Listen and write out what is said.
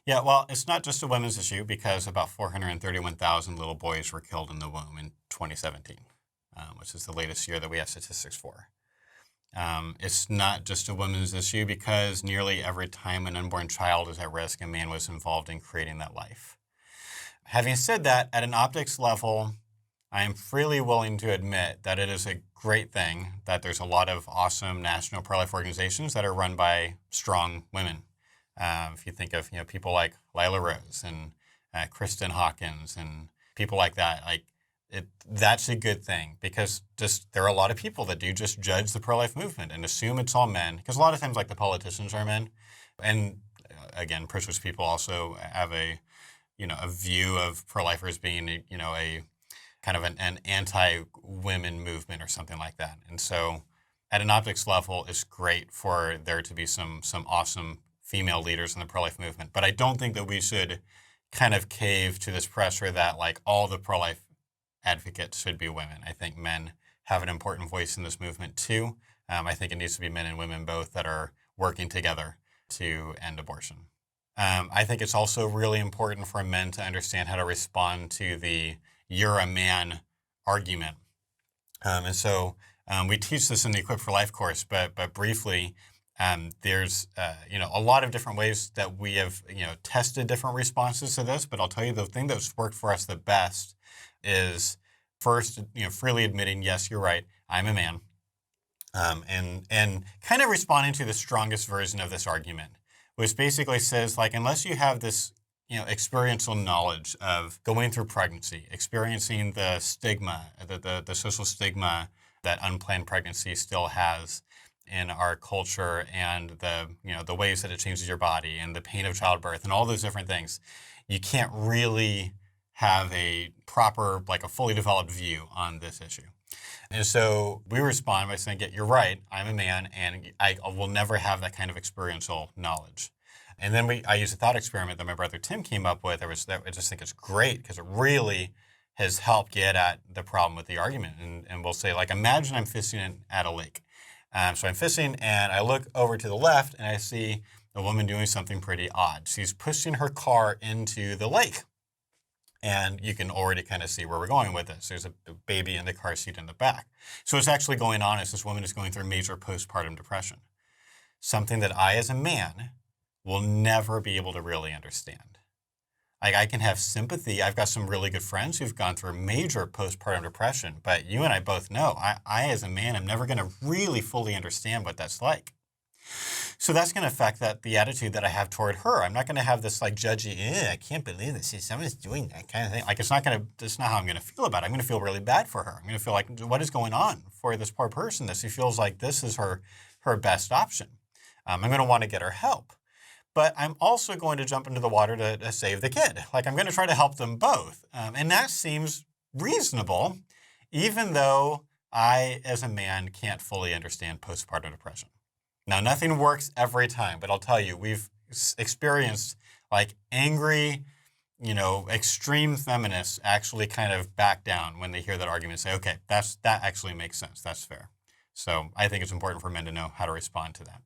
Yeah, well, it's not just a women's issue because about 431,000 little boys were killed in the womb in 2017, which is the latest year that we have statistics for. It's not just a women's issue because nearly every time an unborn child is at risk, a man was involved in creating that life. Having said that, at an optics level, I am freely willing to admit that it is a great thing that there's a lot of awesome national pro-life organizations that are run by strong women. If you think of people like Lila Rose and Kristen Hawkins and people like that, that's a good thing because just there are a lot of people that do just judge the pro-life movement and assume it's all men because a lot of times the politicians are men, and again, privileged people also have a view of pro-lifers being a kind of an anti-women movement or something like that. And so at an optics level, it's great for there to be some awesome female leaders in the pro-life movement. But I don't think that we should kind of cave to this pressure that all the pro-life advocates should be women. I think men have an important voice in this movement too. I think it needs to be men and women both that are working together to end abortion. I think it's also really important for men to understand how to respond to the "you're a man" argument. And so we teach this in the Equip for Life course, but briefly, there's a lot of different ways that we have tested different responses to this. But I'll tell you the thing that's worked for us the best is first freely admitting, yes, you're right, I'm a man, and kind of responding to the strongest version of this argument, which basically says unless you have this experiential knowledge of going through pregnancy, experiencing the stigma, the social stigma that unplanned pregnancy still has in our culture, and the ways that it changes your body, and the pain of childbirth, and all those different things, you can't really have a proper, a fully developed view on this issue. And so we respond by saying, yeah, you're right, I'm a man, and I will never have that kind of experiential knowledge. And then I use a thought experiment that my brother Tim came up with. I just think it's great because it really has helped get at the problem with the argument. And we'll say, imagine I'm fishing at a lake. So I'm fishing, and I look over to the left, and I see a woman doing something pretty odd. She's pushing her car into the lake. And you can already kind of see where we're going with this. There's a baby in the car seat in the back. So what's actually going on is this woman is going through major postpartum depression, something that I, as a man, will never be able to really understand. I can have sympathy. I've got some really good friends who've gone through major postpartum depression, but you and I both know I as a man, am never going to really fully understand what that's like. So that's going to affect the attitude that I have toward her. I'm not going to have this judgy, I can't believe this. Someone's doing that kind of thing. That's not how I'm going to feel about it. I'm going to feel really bad for her. I'm going to feel what is going on for this poor person that she feels like this is her best option. I'm going to want to get her help. But I'm also going to jump into the water to save the kid. I'm going to try to help them both. And that seems reasonable, even though I, as a man, can't fully understand postpartum depression. Now, nothing works every time, but I'll tell you, we've experienced angry, extreme feminists actually kind of back down when they hear that argument and say, okay, that actually makes sense. That's fair. So I think it's important for men to know how to respond to that.